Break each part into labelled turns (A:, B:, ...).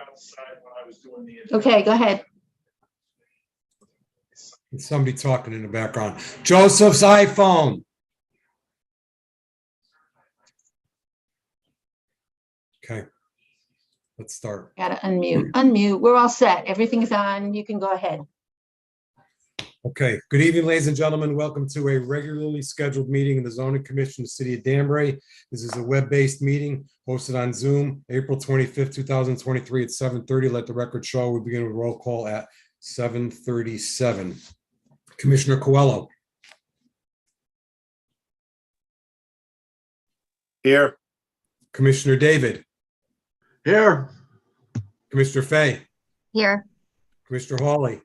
A: outside when I was doing the.
B: Okay, go ahead.
C: Somebody talking in the background. Joseph's iPhone. Okay, let's start.
B: Gotta unmute. Unmute. We're all set. Everything's on. You can go ahead.
C: Okay, good evening, ladies and gentlemen. Welcome to a regularly scheduled meeting of the Zoning Commission of the City of Danbury. This is a web-based meeting hosted on Zoom, April 25th, 2023 at 7:30. Let the record show we begin with roll call at 7:37. Commissioner Coelho.
A: Here.
C: Commissioner David.
A: Here.
C: Commissioner Fay.
D: Here.
C: Commissioner Hawley.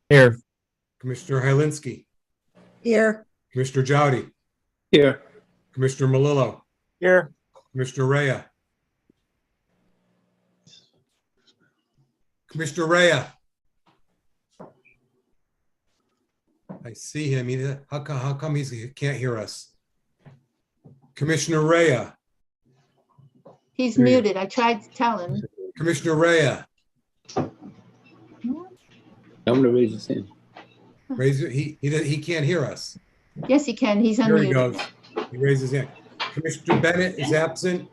E: Here.
C: Commissioner Hylinski.
D: Here.
C: Commissioner Jowdy.
E: Here.
C: Commissioner Malillo.
A: Here.
C: Commissioner Rea. Commissioner Rea. I see him. How come he can't hear us? Commissioner Rea.
B: He's
C: Here you
B: muted. I tried to tell him.
C: Commissioner Rea.
E: I'm gonna raise his hand.
C: He can't hear us.
B: Yes, he can. He's
C: Here he
B: unmuted.
C: goes. He raises his hand. Commissioner Bennett is absent.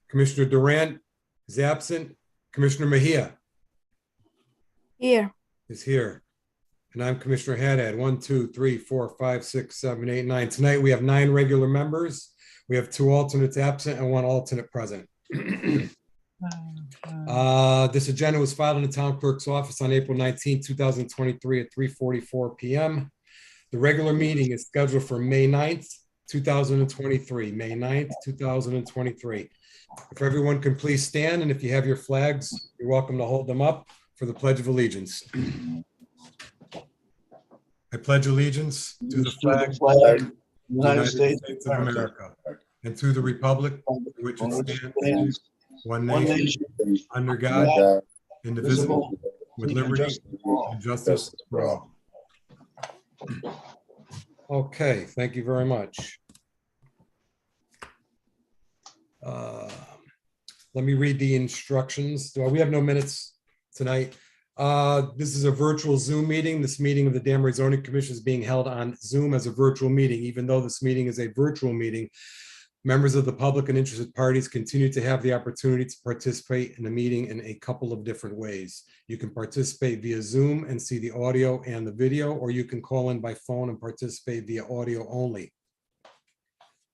C: Commissioner Durant is absent. Commissioner Mejia
D: Here.
C: is here. And I'm Commissioner Haddad. 1, 2, 3, 4, 5, 6, 7, 8, 9. Tonight we have 9 regular members. We have 2 alternates absent and 1 alternate present. This agenda was filed in the town clerk's office on April 19, 2023 at 3:44 p.m. The regular meeting is scheduled for May 9th, 2023. May 9th, 2023. If everyone can please stand, and if you have your flags, you're welcome to hold them up for the Pledge of Allegiance. I pledge allegiance to the flag of the United States of America and to the republic for which it stands, one nation, under God, indivisible, with liberty and justice for all. Okay, thank you very much. Let me read the instructions. We have no minutes tonight. This is a virtual Zoom meeting. This meeting of the Danbury Zoning Commission is being held on Zoom as a virtual meeting. Even though this meeting is a virtual meeting, members of the public and interested parties continue to have the opportunity to participate in the meeting in a couple of different ways. You can participate via Zoom and see the audio and the video, or you can call in by phone and participate via audio only.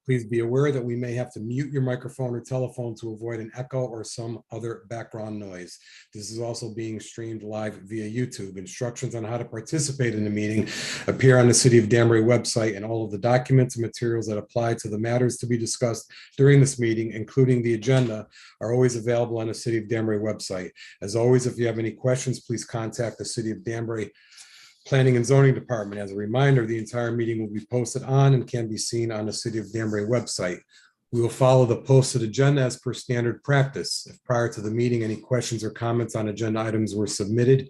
C: Please be aware that we may have to mute your microphone or telephone to avoid an echo or some other background noise. This is also being streamed live via YouTube. Instructions on how to participate in the meeting appear on the City of Danbury website, and all of the documents and materials that apply to the matters to be discussed during this meeting, including the agenda, are always available on the City of Danbury website. As always, if you have any questions, please contact the City of Danbury Planning and Zoning Department. As a reminder, the entire meeting will be posted on and can be seen on the City of Danbury website. We will follow the posted agenda as per standard practice. If prior to the meeting, any questions or comments on agenda items were submitted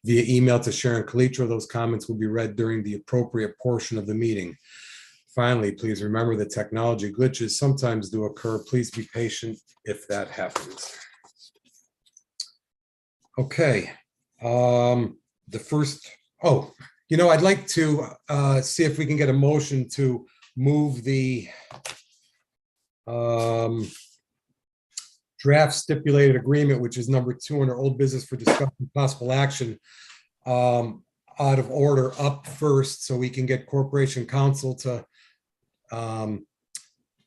C: via email to Sharon Calitro, those comments will be read during the appropriate portion of the meeting. Finally, please remember that technology glitches sometimes do occur. Please be patient if that happens. Okay. The first, I'd like to see if we can get a motion to move the draft stipulated agreement, which is number 2 under old business for discussion possible action, out of order up first, so we can get Corporation Counsel to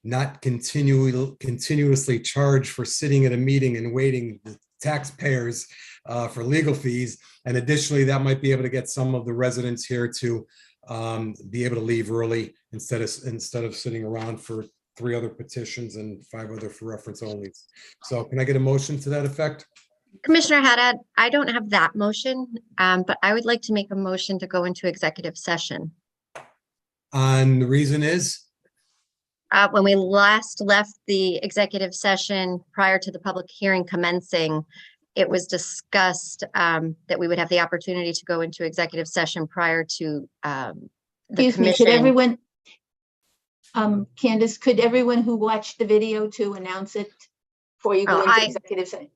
C: not continuously charge for sitting at a meeting and waiting the taxpayers for legal fees. And additionally, that might be able to get some of the residents here to be able to leave early instead of sitting around for 3 other petitions and 5 other for reference only. So can I get a motion to that effect?
D: Commissioner Haddad, I don't have that motion, but I would like to make a motion to go into executive session.
C: And the reason is?
D: When we last left the executive session prior to the public hearing commencing, it was discussed that we would have the opportunity to go into executive session prior to the
B: Excuse me,
D: commission.
B: could everyone, Candace, could everyone who watched the video to announce it before you go into executive session?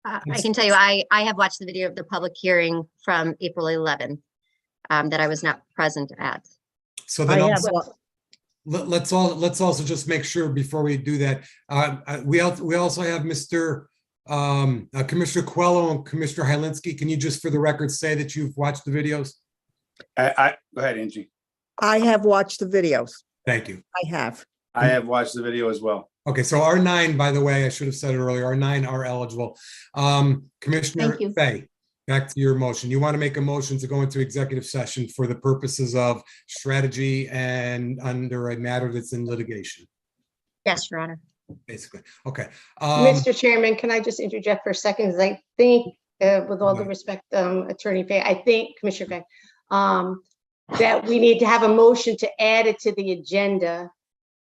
D: I can tell you, I have watched the video of the public hearing from April 11th that I was not present at.
C: So
F: I
C: then
F: have,
C: also, let's also just make sure before we do that, we also have Mr. Commissioner Coelho and Commissioner Hylinski. Can you just for the record say that you've watched the videos?
A: Go ahead, Angie.
F: I have watched the videos.
C: Thank you.
F: I have.
A: I have watched the video as well.
C: Okay, so R9, by the way, I should have said it earlier, R9 are eligible. Commissioner
B: Thank you.
C: Fay, back to your motion. You want to make a motion to go into executive session for the purposes of strategy and under a matter that's in litigation,
D: Yes, Your Honor.
C: basically. Okay.
G: Mr. Chairman, can I just interject for a second? 'Cause I think, with all due
C: Right.
G: respect, Attorney Fay, I think, Commissioner Fay, that we need to have a motion to add it to the agenda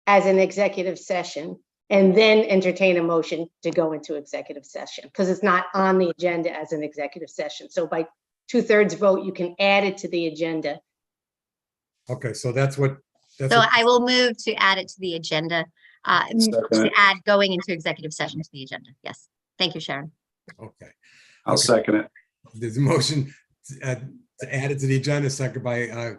G: as an executive session, and then entertain a motion to go into executive session, because it's not on the agenda as an executive session. So by 2/3 vote, you can add it to the agenda.
C: Okay, so that's what.
D: So I will move to add it to the agenda, to add going into executive session to the agenda. Yes. Thank you, Sharon.
C: Okay,
A: I'll
C: Okay.
A: second it.
C: there's a motion to add it to the agenda, second by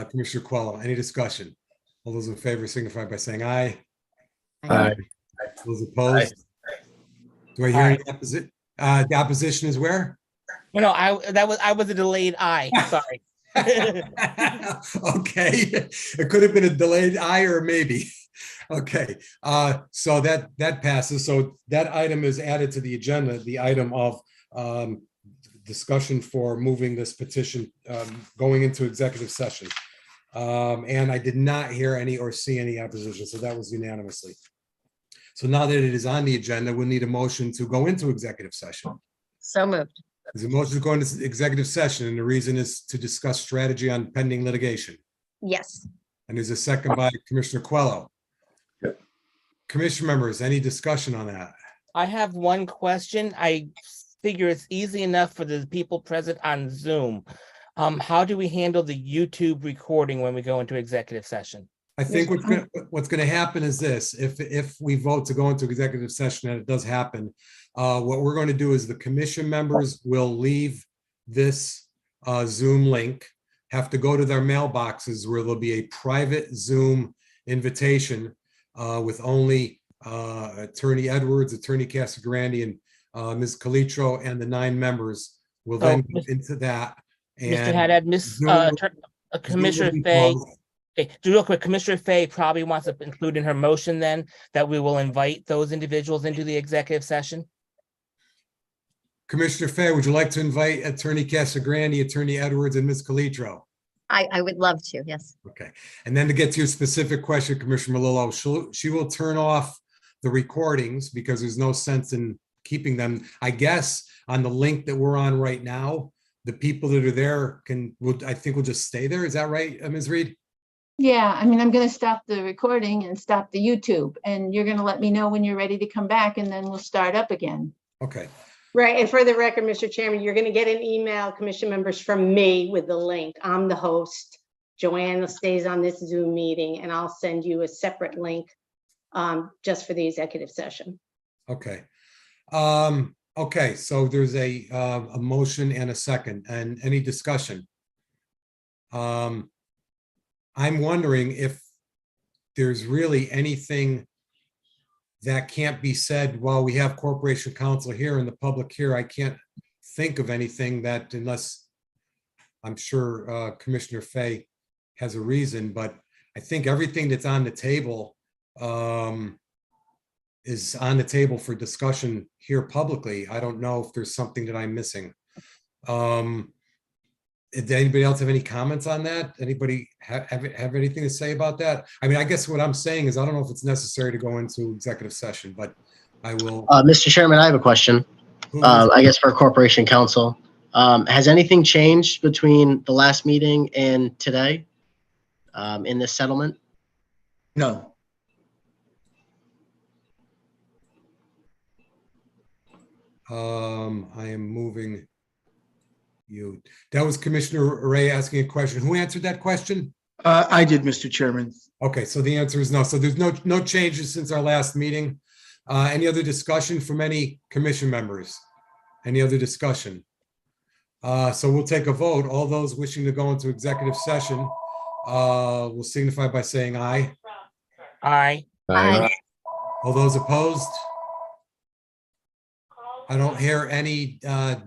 C: Commissioner Coelho. Any discussion? All those in favor signify by saying aye.
E: Aye.
C: Those opposed? Do I hear any opposite? The opposition is where?
H: No, I was a delayed aye, sorry.
C: Okay, it could have been a delayed aye or maybe. Okay, so that passes. So that item is added to the agenda, the item of discussion for moving this petition, going into executive session. And I did not hear any or see any opposition, so that was unanimously. So now that it is on the agenda, we'll need a motion to go into executive session.
D: So moved.
C: There's a motion to go into executive session, and the reason is to discuss strategy on pending litigation.
D: Yes.
C: And there's a second by Commissioner Coelho.
A: Yep.
C: Commission members, any discussion on that?
H: I have one question. I figure it's easy enough for the people present on Zoom. How do we handle the YouTube recording when we go into executive session?
C: I think what's gonna happen is this, if we vote to go into executive session and it does happen, what we're going to do is the commission members will leave this Zoom link, have to go to their mailboxes where there'll be a private Zoom invitation with only Attorney Edwards, Attorney Casagrande, and Ms. Calitro, and the 9 members will then
H: Oh,
C: get into that.
H: Mr.
C: And
H: Haddad,
C: Zoom will
H: Commissioner
C: be
H: Fay,
C: closed.
H: okay, real quick, Commissioner Fay probably wants to include in her motion then that we will invite those individuals into the executive session.
C: Commissioner Fay, would you like to invite Attorney Casagrande, Attorney Edwards, and Ms. Calitro?
D: I would love to, yes.
C: Okay, and then to get to your specific question, Commissioner Malillo, she will turn off the recordings because there's no sense in keeping them. I guess on the link that we're on right now, the people that are there I think will just stay there. Is that right, Ms. Reed?
B: Yeah, I mean, I'm gonna stop the recording and stop the YouTube, and you're gonna let me know when you're ready to come back, and then we'll start up again.
C: Okay,
G: Right, and for the record, Mr. Chairman, you're going to get an email, commission members, from me with the link. I'm the host. Joanna stays on this Zoom meeting, and I'll send you a separate link just for the executive session.
C: okay. Okay, so there's a motion and a second, and any discussion? I'm wondering if there's really anything that can't be said while we have Corporation Counsel here and the public here. I can't think of anything that, unless I'm sure Commissioner Fay has a reason, but I think everything that's on the table is on the table for discussion here publicly. I don't know if there's something that I'm missing. Did anybody else have any comments on that? Anybody have anything to say about that? I mean, I guess what I'm saying is I don't know if it's necessary to go into executive session, but I will.
E: Mr. Chairman, I have a question, I guess for Corporation Counsel. Has anything changed between the last meeting and today in this settlement?
F: No.
C: I am moving you. That was Commissioner Ray asking a question. Who answered that question?
I: I did, Mr. Chairman.
C: Okay, so the answer is no. So there's no changes since our last meeting. Any other discussion from any commission members? Any other discussion? So we'll take a vote. All those wishing to go into executive session will signify by saying aye.
H: Aye.
D: Aye.
C: All those opposed? I don't hear any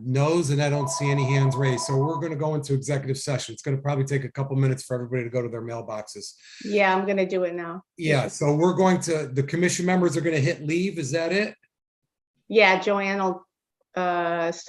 C: no's and I don't see any hands raised. So we're going to go into executive session. It's going to probably take a couple minutes for everybody to go to their mailboxes.
G: Yeah, I'm gonna do it now.
C: Yeah, so we're going to, the commission members are going to hit leave. Is that it?
G: Yeah, Joanne will, stop